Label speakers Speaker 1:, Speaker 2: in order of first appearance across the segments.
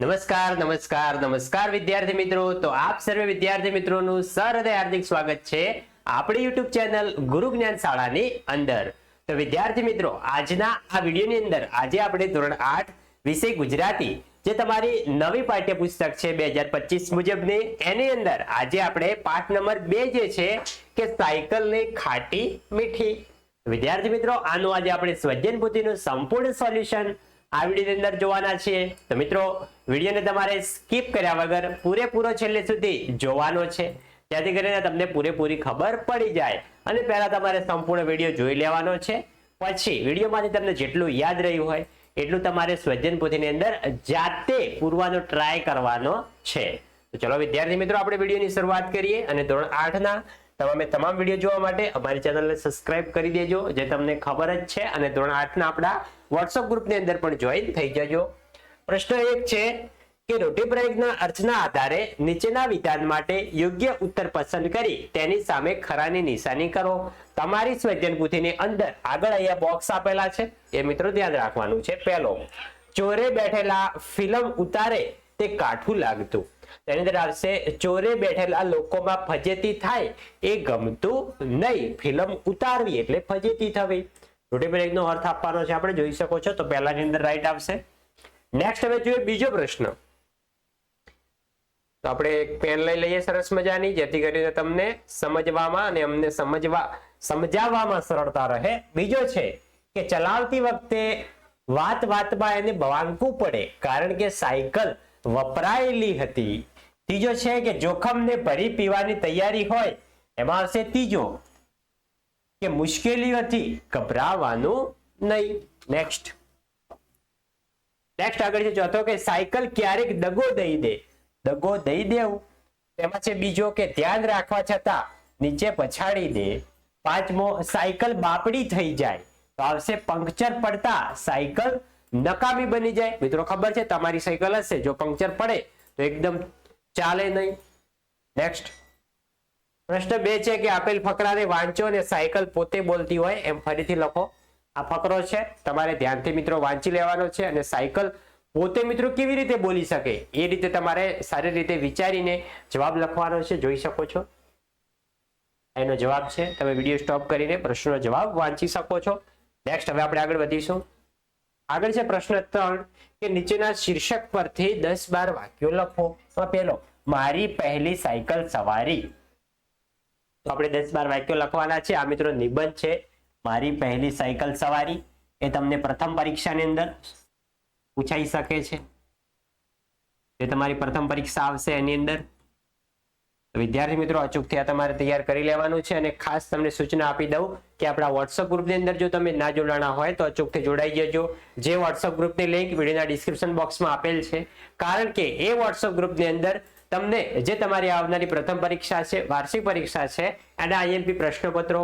Speaker 1: નમસ્કાર નમસ્કાર નમસ્કાર વિદ્યાર્થી મિત્રો, તો આપ સર્વે વિદ્યાર્થી મિત્રોનું સહૃદય હાર્દિક સ્વાગત છે આપણી YouTube ચેનલ ગુરુ જ્ઞાન શાળાની અંદર। તો વિદ્યાર્થી મિત્રો, આજના આ વિડીયોની અંદર આજે આપણે ધોરણ 8 વિષય ગુજરાતી જે તમારી નવી પાઠ્યપુસ્તક છે 2025 મુજબની, એની અંદર આજે આપણે પાઠ નંબર 2 જે છે કે સાયકલની ખાટી મીઠી। વિદ્યાર્થી મિત્રો, આનું આજે આપણે સ્વધ્યન પોથીનું સંપૂર્ણ સોલ્યુશન આ વિડીયોની અંદર જોવાના છીએ। તો મિત્રો, વિડીયોને તમારે સ્કીપ કર્યા વગર પૂરેપૂરો છેલ્લે સુધી જોવાનો છે, જેથી કરીને તમને પૂરેપૂરી ખબર પડી જાય। અને પહેલા તમારે સંપૂર્ણ વિડીયો જોઈ લેવાનો છે, પછી વિડીયોમાંથી તમને જેટલું યાદ રહ્યું હોય એટલું તમારે સ્વધ્યન પોથીની અંદર જાતે પૂરવાનો ટ્રાય કરવાનો છે। તો ચલો વિદ્યાર્થી મિત્રો, આપણે વિડીયોની શરૂઆત કરીએ। અને ધોરણ 8ના તમામ વિડીયો જોવા માટે અમારી ચેનલને સબસ્ક્રાઇબ કરી દેજો, જે તમને ખબર જ છે। અને ધોરણ 8ના આપણા વોટ્સએપ ગ્રુપની અંદર પણ જોઈન થઈ જજો। પ્રશ્ન 1 છે કે રૂઢિપ્રયોગના અર્થના આધારે નીચેના વિધાન માટે યોગ્ય ઉત્તર પસંદ કરી તેની સામે ખરાની નિશાની કરો। તમારી સ્વધ્યન પોથીની અંદર આગળ અહીંયા બોક્સ આપેલા છે, એ મિત્રો ધ્યાન રાખવાનું છે। પહેલો, ચોરે બેઠેલા ફિલ્મ ઉતારે તે કાઠું લાગતું। તેની અંદર આવશે ચોરે બેઠેલા લોકોમાં ફજેતી થાય એ ગમતું નહીં। ફિલ્મ ઉતારવી એટલે ફજેતી થવી। રૂઢિપ્રયોગનો અર્થ આપવાનો છે, આપણે જોઈ શકો છો। તો પહેલાની અંદર રાઈટ આવશે। નેક્સ્ટ હવે જોઈએ બીજો પ્રશ્ન। તો આપણે એક પેન લઈ લઈએ સરસ મજાની, જેથી કરીને તમને સમજવામાં અને અમને સમજાવવામાં સરળતા રહે। બીજો છે કે ચલાવતી વખતે વાતમાં એને બવાંકવું પડે કારણ કે સાયકલ વપરાયેલી હતી। ત્રીજો છે કે જોખમને ભરી પીવાની તૈયારી હોય, એમાં આવશે ત્રીજો કે મુશ્કેલીઓથી ગભરાવાનું નહીં। નેક્સ્ટ આગળ છે ચોથો કે સાયકલ ક્યારેક દગો દઈ દે। દગો દઈ દેવું, તેમાં છે બીજો કે ધ્યાન રાખવા છતાં નીચે પછાડી દે। પાંચમો, સાયકલ બાપડી થઈ જાય, તો આવશે પંક્ચર પડતા સાયકલ નકામી બની જાય। મિત્રો ખબર છે, તમારી સાયકલ હશે, જો પંક્ચર પડે તો એકદમ ચાલે નહીં। નેક્સ્ટ પ્રશ્ન 2 છે કે આપેલ ફકરાને વાંચો અને સાયકલ પોતે બોલતી હોય એમ ફરીથી લખો। આ ફકરો છે, તમારે ધ્યાનથી મિત્રો વાંચી લેવાનો છે, અને સાયકલ પોતે મિત્રો કેવી રીતે બોલી શકે એ રીતે તમારે સારી રીતે વિચારીને જવાબ લખવાનો છે। જોઈ શકો છો એનો જવાબ છે, તમે વિડીયો સ્ટોપ કરીને પ્રશ્નનો જવાબ વાંચી શકો છો। નેક્સ્ટ હવે આપણે આગળ વધીશું। આગળ છે પ્રશ્ન 3 કે નીચેના શીર્ષક પરથી 10-12 વાક્યો લખો। તો પહેલો, મારી પહેલી સાયકલ સવારી। તો આપણે 10-12 વાક્યો લખવાના છે। આ મિત્રો નિબંધ છે, મારી પહેલી સાયકલ સવારી। એ તમને પ્રથમ પરીક્ષાની અંદર પૂછાઈ શકે છે, જે તમારી પ્રથમ પરીક્ષા આવશે એની અંદર। વિદ્યાર્થી મિત્રો, અચૂકથી આ તમારે તૈયાર કરી લેવાનું છે। અને ખાસ તમને સૂચના આપી દઉં કે આપણા વોટ્સઅપ ગ્રુપની અંદર જો તમે ના જોડાણા હોય તો અચૂકથી જોડાઈ જજો। જે વોટ્સઅપ ગ્રુપની લિંક વિડીયોના ડિસ્ક્રિપ્શન બોક્સમાં આપેલ છે, કારણ કે એ વોટ્સઅપ ગ્રુપની અંદર તમને જે તમારી આવનારી પ્રથમ પરીક્ષા છે, વાર્ષિક પરીક્ષા છે, અને આઈએમપી પ્રશ્નપત્રો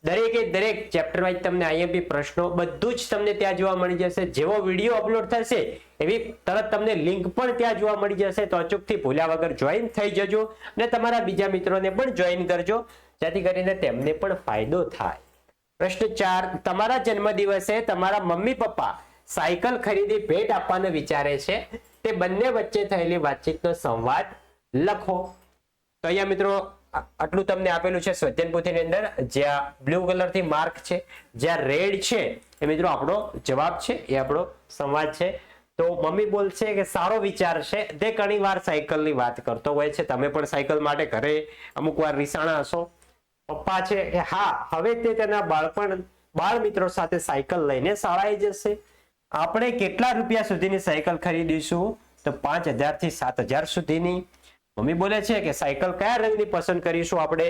Speaker 1: દરેક ચેપ્ટર વાઇઝ તમને આઈએમપી પ્રશ્નો બધું જ તમને ત્યાં જોવા મળી જશે। જેવો વિડીયો અપલોડ થશે એવી તરત તમને લિંક પણ ત્યાં જોવા મળી જશે। તો અચૂકથી ભૂલ્યા વગર જોઈન થઈ જજો, અને તમારા બીજા મિત્રોને પણ જોઈન કરજો, જેથી કરીને તેમને પણ ફાયદો થાય। પ્રશ્ન 4, તમારા જન્મદિવસે તમારા મમ્મી પપ્પા સાયકલ ખરીદી ભેટ આપવાનું વિચારે છે, તે બંને વચ્ચે થયેલી વાતચીતનો સંવાદ લખો। તો અહીંયા મિત્રો આટલું તમને આપેલું છે સ્વધ્યન પોથીની અંદર। જ્યાં બ્લુ કલરથી માર્ક છે, જ્યાં રેડ છે એ મિત્રો આપણો જવાબ છે, એ આપણો સંવાદ છે। તો મમ્મી બોલશે કે સારો વિચાર છે, તે ઘણી વાર સાયકલની વાત કરતો હોય છે, તમે પણ સાયકલ માટે ઘરે અમુક વાર રીસાણા હશો। પપ્પા છે કે હા, હવે તે તેના બાળ મિત્રો સાથે સાયકલ લઈને શાળાએ જશે। આપણે કેટલા રૂપિયા સુધીની સાયકલ ખરીદીશું? તો 5,000 થી 7,000 સુધીની। મમ્મી બોલે છે કે સાયકલ કયા રંગની પસંદ કરીશું આપણે?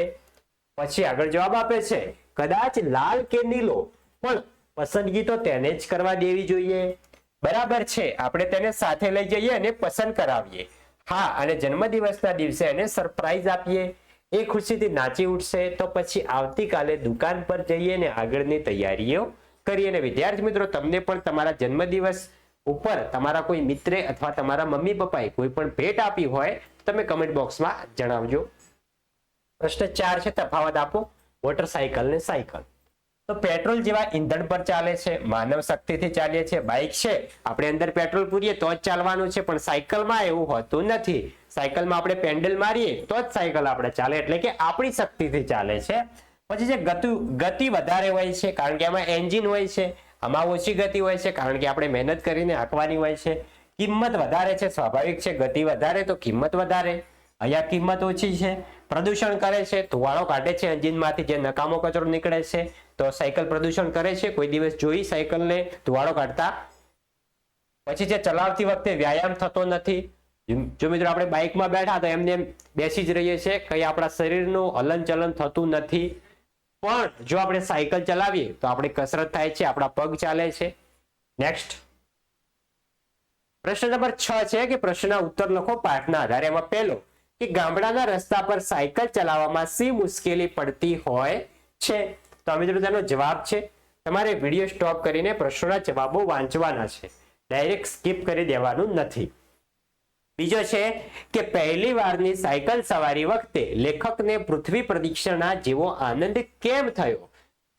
Speaker 1: પછી આગળ જવાબ આપે છે, કદાચ લાલ કે નીલો, પણ પસંદગી તો તેને જ કરવા દેવી જોઈએ। બરાબર છે, આપણે તેને સાથે લઈ જઈએ અને પસંદ કરાવીએ। હા, અને જન્મદિવસના દિવસે એને સરપ્રાઈઝ આપીએ, એ ખુશીથી નાચી ઉઠશે। તો પછી આવતીકાલે દુકાન પર જઈએ અને આગળની તૈયારીઓ કરીએ। અને વિદ્યાર્થી મિત્રો, તમને પણ તમારા જન્મદિવસ ઉપર તમારા કોઈ મિત્રે અથવા તમારા મમ્મી પપ્પાએ કોઈ પણ ભેટ આપી હોય તમે કમેન્ટ બોક્સમાં જણાવજો। પ્રશ્ન 4 છે, તફાવત આપો મોટરસાયકલ ને સાયકલ। તો પેટ્રોલ જેવા ઈંધણ પર ચાલે છે, માનવ શક્તિથી ચાલીએ છીએ. બાઇક છે આપણે અંદર પેટ્રોલ પૂરીએ તો જ ચાલવાનું છે, પણ સાયકલમાં એવું હોતું નથી. સાયકલમાં આપણે પેન્ડલ મારીએ તો જ સાયકલ આપણે ચાલે, એટલે કે આપણી શક્તિથી ચાલે છે. પછી જે ગતિ વધારે હોય છે કારણ કે આમાં એન્જિન હોય છે, આમાં ઓછી ગતિ હોય છે કારણ કે આપણે મહેનત કરીને હાંકવાની હોય છે. કિંમત વધારે છે, સ્વાભાવિક છે, ગતિ વધારે તો કિંમત વધારે. અહીંયા કિંમત ઓછી છે. પ્રદૂષણ કરે છે, ધુવાળો કાઢે છે એન્જિનમાંથી, જે નકામો કચરો નીકળે છે. તો સાયકલ પ્રદૂષણ કરે છે, કોઈ દિવસ જોઈ સાયકલને ધુવાળો કાઢતા? પછી જે ચલાવતી વખતે વ્યાયામ થતો નથી. જો મિત્રો આપણે બાઇકમાં બેઠા તો એમને બેસી જ રહીએ છીએ, કઈ આપણા શરીરનું હલનચલન થતું નથી. પણ જો આપણે સાયકલ ચલાવીએ તો આપણે કસરત થાય છે, આપણા પગ ચાલે છે. નેક્સ્ટ પ્રશ્ન નંબર 6 છે કે પ્રશ્નના ઉત્તર લખો પાઠના આધારે. એમાં પહેલો કે ગામડાના રસ્તા પર સાયકલ ચલાવવામાં શી મુશ્કેલી પડતી હોય છે? તો મિત્રો તેનો જવાબ છે, તમારે વિડીયો સ્ટોપ કરીને પ્રશ્નોના જવાબો વાંચવાના છે, ડાયરેક્ટ સ્કીપ કરી દેવાનું નથી. બીજો છે કે પહેલી વારની સાયકલ સવારી વખતે લેખકને પૃથ્વી પ્રદક્ષિણા જેવો આનંદ કેમ થયો?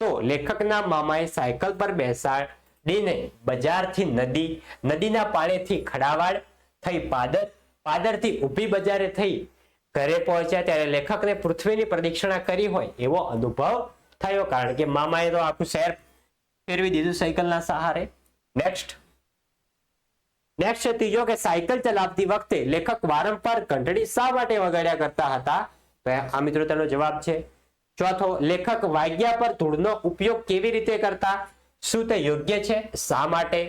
Speaker 1: તો લેખકના મામાએ સાયકલ પર બેસાડીને બજારથી નદીના પાળેથી ખડાવાડ થઈ પાદરથી ઊભી બજારે થઈ ઘરે પહોંચ્યા ત્યારે લેખકને પૃથ્વીની પ્રદક્ષિણા કરી હોય એવો અનુભવ થયો, કારણ કે મામાએ તો આખું શહેર ફેરવી દીધું સાયકલના સહારે. નેક્સ્ટ ત્રીજો કે સાયકલ ચલાવતી વખતે લેખક વારંવાર ઘંટડી શા માટે વગાડ્યા કરતા હતા? તો આ મિત્રો તેનો જવાબ છે. ચોથો, લેખક વાગ્યા પર ધૂળનો ઉપયોગ કેવી રીતે કરતા? શું તે યોગ્ય છે? શા માટે?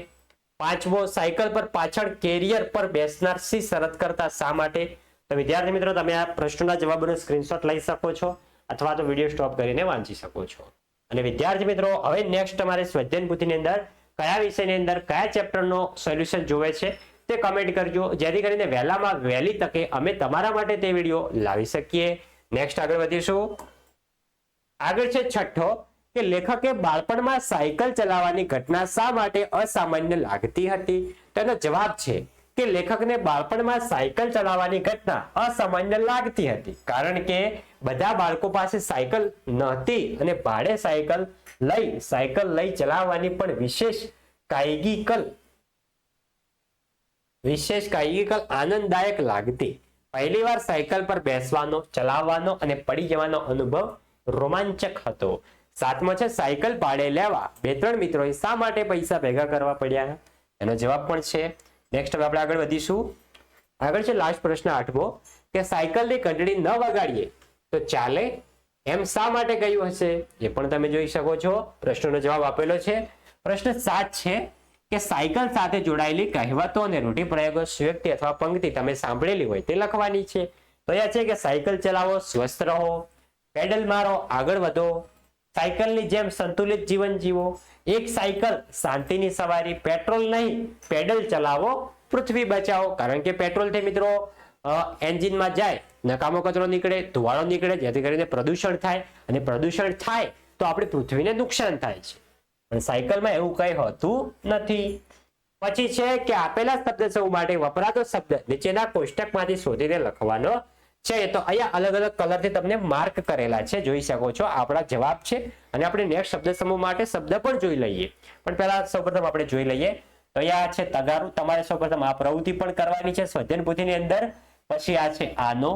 Speaker 1: પાંચમો, સાયકલ પર પાછળ કેરિયર પર બેસનાર શી શરત કરતા? શા માટે? તો વિદ્યાર્થી મિત્રો તમે આ પ્રશ્નોના જવાબોનો સ્ક્રીનશોટ લઈ શકો છો અથવા તો વિડીયો સ્ટોપ કરીને વાંચી શકો છો. અને વિદ્યાર્થી મિત્રો હવે નેક્સ્ટ તમારે સ્વાધ્યાય પોથીની અંદર કયા વિષયની અંદર કયા ચેપ્ટરનો સોલ્યુશન જોવે છે તે કમેન્ટ કરજો, જેથી કરીને વહેલામાં વહેલી તકે અમે તમારા માટે તે વિડીયો લાવી શકીએ. નેક્સ્ટ આગળ વધીશું. આગળ છે છઠ્ઠો કે લેખકે બાળપણમાં સાયકલ ચલાવવાની ઘટના શા માટે અસામાન્ય લાગતી હતી? તેનો જવાબ છે કે લેખકને બાળપણમાં સાયકલ ચલાવવાની ઘટના અસામાન્ય લાગતી હતી કારણ કે બધા બાળકો પાસે સાયકલ નહોતી અને ભાડે સાયકલ લઈ ચલાવવાની પણ વિશેષ કાયગીકલ આનંદદાયક લાગતી. પહેલીવાર સાયકલ પર બેસવાનો, ચલાવવાનો અને પડી જવાનો અનુભવ રોમાંચક હતો. સાતમો છે સાયકલ ભાડે લેવા 2-3 મિત્રોએ શા માટે પૈસા ભેગા કરવા પડ્યા? એનો જવાબ પણ છે. નેક્સ્ટ હવે આપણે આગળ વધીશું. આગળ છે લાસ્ટ પ્રશ્ન 8મો કે સાયકલની ઘંટડી ન વગાડીએ તો ચાલે એમ શા માટે કહ્યું હશે? એ પણ તમે જોઈ શકો છો. પ્રશ્નનો જવાબ આપેલો છે. પ્રશ્ન 7 છે કે સાયકલ સાથે જોડાયેલી કહેવતો અને રૂઢિપ્રયોગો સ્વયક્તિ અથવા પંક્તિ તમે સાંભળેલી હોય તે લખવાની છે. તો એ છે કે સાયકલ ચલાવો, સ્વસ્થ રહો, પેડલ મારો, આગળ વધો, સાયકલની જેમ સંતુલિત જીવન જીવો, એક સાયકલ શાંતિની સવારી, પેટ્રોલ નહીં પેડલ ચલાવો, પૃથ્વી બચાવો. કારણ કે પેટ્રોલથી મિત્રો એન્જિનમાં જાય, નકામો કચરો નીકળે, ધુવાળો નીકળે, જેથી કરીને પ્રદૂષણ થાય અને પ્રદૂષણ થાય તો આપણી પૃથ્વીને નુકસાન થાય છે. પણ સાયકલમાં એવું કંઈ હોતું નથી. પછી છે કે આપેલા શબ્દ સમૂહ માટે વપરાતો શબ્દ નીચેના કોષ્ટકમાંથી શોધીને લખવાનો છે. તો અહીંયા અલગ અલગ કલરથી તમને માર્ક કરેલા છે, જોઈ શકો છો. આપણા જવાબ છે અને આપણે નેક્સ્ટ શબ્દ સમૂહ માટે શબ્દ પણ જોઈ લઈએ. પણ પહેલા સૌપ્રથમ આપણે જોઈ લઈએ. તો અહીંયા છે તગારું. તમારે સૌપ્રથમ આ પ્રવૃત્તિ પણ કરવાની છે સ્વાધ્યાય પોથીની અંદર. પછી આ છે આનો,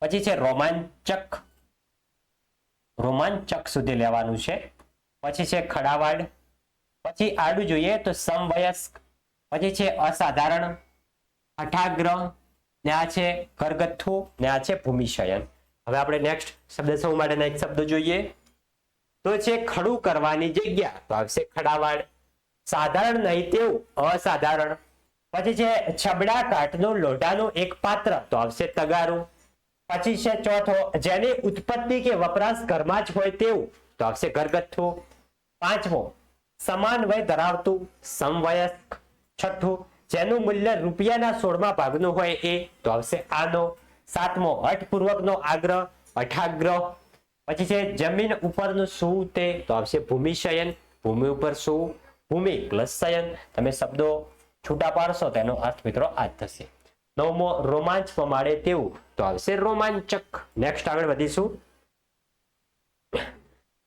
Speaker 1: પછી છે રોમાંચક સુધી લેવાનું છે. પછી છે ખડાવાડ, પછી આડું જોઈએ તો સમવયસ્ક, પછી છે અસાધારણ, અઠાગ્રહ, ને આ છે ઘરગથ્થુ, ને આ છે ભૂમિશયન. હવે આપણે નેક્સ્ટ શબ્દ સમૂહ માટેના એક શબ્દ જોઈએ. તો છે ખડું કરવાની જગ્યા, તો આવશે ખડાવાડ. સાધારણ નહીં તેવું, અસાધારણ. પછી છે છબડા કાઠનું લોઢાનું એક પાત્ર, તો આવશે તગારું. પછી છે ચોથો જેની ઉત્પત્તિ કે વપરાશ ઘરમાં જ હોય તેવું, તો આવશે ઘરગથ્થુ. પાંચમો સમાન વય ધરાવતું, સમવયસ્ક. છઠ્ઠું જેનું મૂલ્ય રૂપિયાના 16મા ભાગનું હોય એ, તો આવશે આનો. સાતમો હઠપૂર્વકનો આગ્રહ, અઠાગ્રહ. પછી છે જમીન ઉપરનું સૂવું તે, તો આવશે ભૂમિશયન. ભૂમિ ઉપર સૂવું, ભૂમિ પ્લસ શયન. તમે શબ્દો છૂટા પાડશો તેનો અર્થ મિત્રો આ જ થશે. નવમો રોમાંચ પમાડે તેવું, તો આવશે રોમાંચક. નેક્સ્ટ આગળ વધીશું.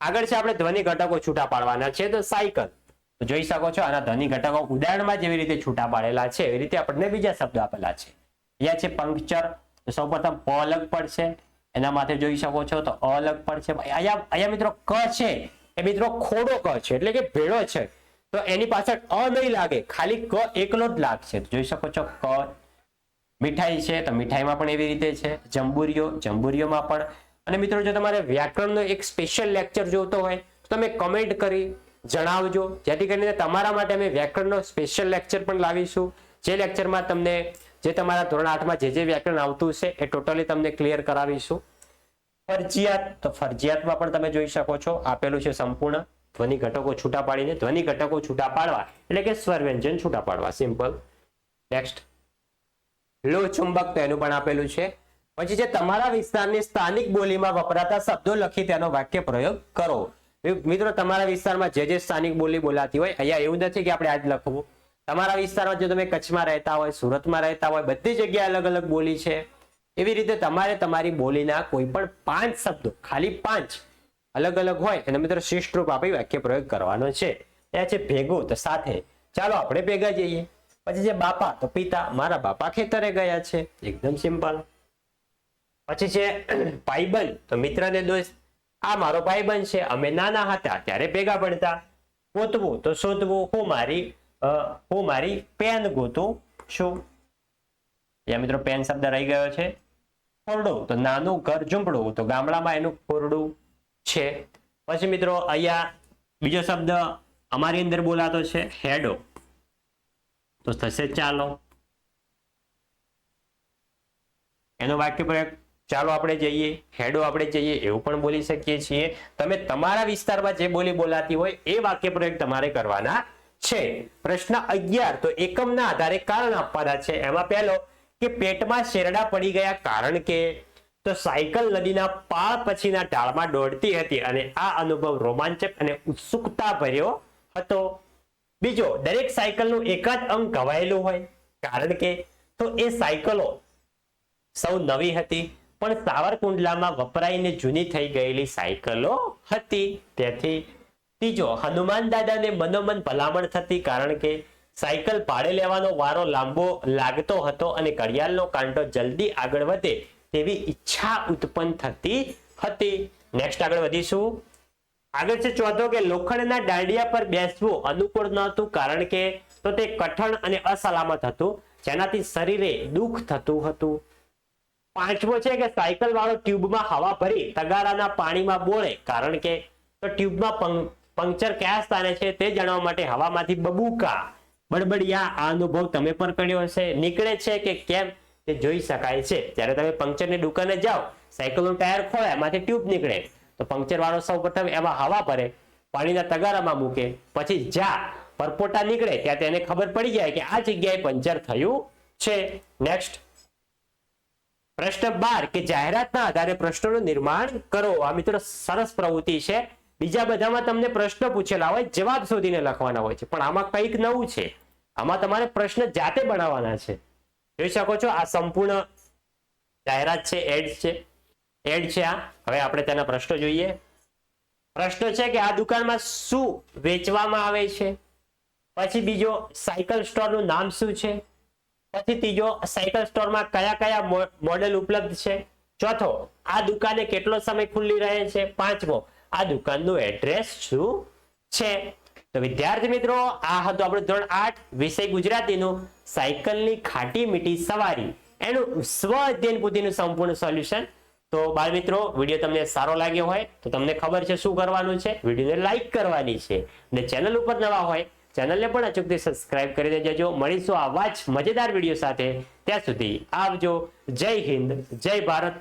Speaker 1: આગળ છે આપણે ધ્વનિ ઘટકો છૂટા પાડવાના છે તો સાયકલ. તો જોઈ શકો છો આના ધ્વનિ ઘટકો ઉદાહરણમાં જેવી રીતે છૂટા પાડેલા છે એવી રીતે આપણને બીજા શબ્દો આપેલા છે. અહીંયા છે પંક્ચર. તો સૌપ્રથમ પ અલગ પડશે, એના માથે જોઈ શકો છો તો અ અલગ પડશે. અહીંયા મિત્રો ક છે એ મિત્રો ખોડો ક છે એટલે કે ભેળો છે, તો એની પાછળ અ નહીં લાગે, ખાલી ક એકલો જ લાગશે. જોઈ શકો છો ક. મીઠાઈ છે તો મીઠાઈમાં પણ એવી રીતે છે. જંબુરીઓ, જંબુરીઓમાં પણ. અને મિત્રો જો તમારે વ્યાકરણનો એક સ્પેશિયલ લેક્ચર જોતો હોય તો તમે કમેન્ટ કરી જણાવજો, જેથી કરીને તમારા માટે અમે વ્યાકરણનો સ્પેશિયલ લેક્ચર પણ લાવીશું. જે લેક્ચરમાં તમને જે તમારા ધોરણ 8માં જે વ્યાકરણ આવતું છે એ ટોટલી તમને ક્લિયર કરાવીશું. ફરજિયાત, તો ફરજિયાતમાં પણ તમે જોઈ શકો છો આપેલું છે સંપૂર્ણ ધ્વનિ ઘટકો છૂટા પાડીને. ધ્વનિ ઘટકો છૂટા પાડવા એટલે કે સ્વર વ્યંજન છૂટા પાડવા, સિમ્પલ. નેક્સ્ટ લોહ ચુંબક, તો એનું પણ આપેલું છે. પછી જે તમારા વિસ્તારની સ્થાનિક બોલીમાં વપરાતા શબ્દો લખી તેનો વાક્ય પ્રયોગ કરો. મિત્રો તમારા વિસ્તારમાં જે સ્થાનિક બોલી બોલાતી હોય, અહીંયા એવું નથી કે આપણે આજ લખવું. તમારા વિસ્તારમાં જો તમે કચ્છમાં રહેતા હોય, સુરતમાં રહેતા હોય, બધી જગ્યાએ અલગ અલગ બોલી છે. એવી રીતે તમારે તમારી બોલીના કોઈ પણ 5 શબ્દો, ખાલી 5 અલગ અલગ હોય અને મિત્રો શિષ્ટ રૂપ આપી વાક્ય પ્રયોગ કરવાનો છે. ત્યાં છે ભેગું, તો સાથે. ચાલો આપણે ભેગા જઈએ. પછી છે બાપા, તો પિતા, મારા બાપા ખેતરે ગયા છે, એકદમ સિમ્પલ. પછી છે ભાઈબંધ, તો મિત્ર ને દોસ્ત, આ મારો ભાઈબંધ છે, અમે નાના હતા ત્યારે ભેગા ભણતા. ગોતવું, તો શોધવું, હું મારી પેન ગોતું છું. ત્યાં મિત્રો પેન શબ્દ રહી ગયો છે. ખોરડું, તો નાનું ઘર ઝૂંપડું, તો ગામડામાં એનું ખોરડું છે. પછી મિત્રો અહીંયા બીજો શબ્દ અમારી અંદર બોલાતો છે હેડો, તો થશે ચાલો. એનો વાક્ય પ્રયોગ ચાલો આપણે જઈએ, હેડો આપણે જઈએ એવું પણ બોલી શકીએ છીએ. તમે તમારા વિસ્તારમાં જે બોલી બોલાતી હોય એ વાક્ય પ્રયોગ તમારે કરવાના છે. પ્રશ્ન 11, તો એકમના આધારે કારણ આપવાના છે. એમાં પહેલો કે પેટમાં શેરડા પડી ગયા કારણ કે, તો સાયકલ નદીના પાળ પછીના ઢાળમાં દોડતી હતી અને આ અનુભવ રોમાંચક અને ઉત્સુકતા ભર્યો હતો. બીજો, દરેક સાયકલનું એકાદ અંગ ઘવાયેલું હોય કારણ કે, તો એ સાયકલો સૌ નવી હતી પણ સાવરકુંડલામાં વપરાઈને જૂની થઈ ગયેલી સાયકલો હતી તેથી. ત્રીજો, હનુમાન દાદાને મનોમન ભલામણ થતી કારણ કે સાયકલ ભાડે લેવાનો વારો લાંબો લાગતો હતો અને ઘડિયાળનો કાંટો જલ્દી આગળ વધે તેવી ઈચ્છા ઉત્પન્ન થતી હતી. નેક્સ્ટ આગળ વધીશું. આગળ છે ચોથો કે લોખંડના દાંડિયા પર બેસવું અનુકૂળ ન હતું કારણ કે, તો તે કઠણ અને અસલામત હતું જેનાથી શરીરે દુઃખ થતું હતું. પાંચમો છે કે સાયકલ વાળો ટ્યુબમાં હવા ભરી તગારાના પાણીમાં બોળે કારણ કે, તો ટ્યુબમાં પંક્ચર કયા સ્થાને છે તે જાણવા માટે હવામાંથી બબૂકા બડબડિયા, આ અનુભવ તમે પણ કર્યો હશે. નીકળે છે કે કેમ તે જોઈ શકાય છે. જ્યારે તમે પંક્ચરની દુકાને જાઓ, સાયકલનું ટાયર ખોલે, એમાંથી ટ્યુબ નીકળે, તો પંક્ચર વાળો સૌપ્રથમ એમાં હવા ભરે, પાણીના તગારામાં મૂકે, પછી જ્યાં પરપોટા નીકળે ત્યાં તેને ખબર પડી જાય કે આ જગ્યાએ પંચર થયું છે. નેક્સ્ટ પ્રશ્ન 12 કે જાહેરાતના આધારે પ્રશ્નોનું નિર્માણ કરો. આ મિત્રો સરસ પ્રવૃત્તિ છે. બીજા બધામાં તમને પ્રશ્ન પૂછેલા હોય, જવાબ શોધીને લખવાના હોય છે, પણ આમાં કંઈક નવું છે. આમાં તમારે પ્રશ્ન જાતે બનાવવાના છે. જોઈ શકો છો આ સંપૂર્ણ જાહેરાત છે, એડ છે આ. હવે આપણે તેના પ્રશ્નો જોઈએ. પ્રશ્ન છે કે આ દુકાનમાં શું વેચવામાં આવે છે. પછી બીજો, સાયકલ સ્ટોરનું નામ શું છે. પછી ત્રીજો, સાયકલ સ્ટોરમાં કયા કયા મોડેલ ઉપલબ્ધ છે. ચોથો, આ દુકાને કેટલો સમય ખુલ્લી રહે છે. પાંચમો, આ દુકાનનું એડ્રેસ શું છે. તો વિદ્યાર્થી મિત્રો, આ હતું આપણું ધોરણ 8 વિષય ગુજરાતીનું સાયકલની ખાટી મીઠી સવારી એનું સ્વ અધ્યયન પોથીનું સંપૂર્ણ સોલ્યુશન. તો બાળ મિત્રો, વિડીયો તમને સારો લાગ્યો હોય તો તમને ખબર છે શું કરવાનું છે. વિડીયોને લાઈક કરવાની છે અને ચેનલ ઉપર નવા હોય ચેનલને પણ અચૂકથી સબસ્ક્રાઇબ કરી દેજો. મળીશું આવા જ મજેદાર વિડીયો સાથે. ત્યાં સુધી આવજો. જય હિન્દ, જય ભારત.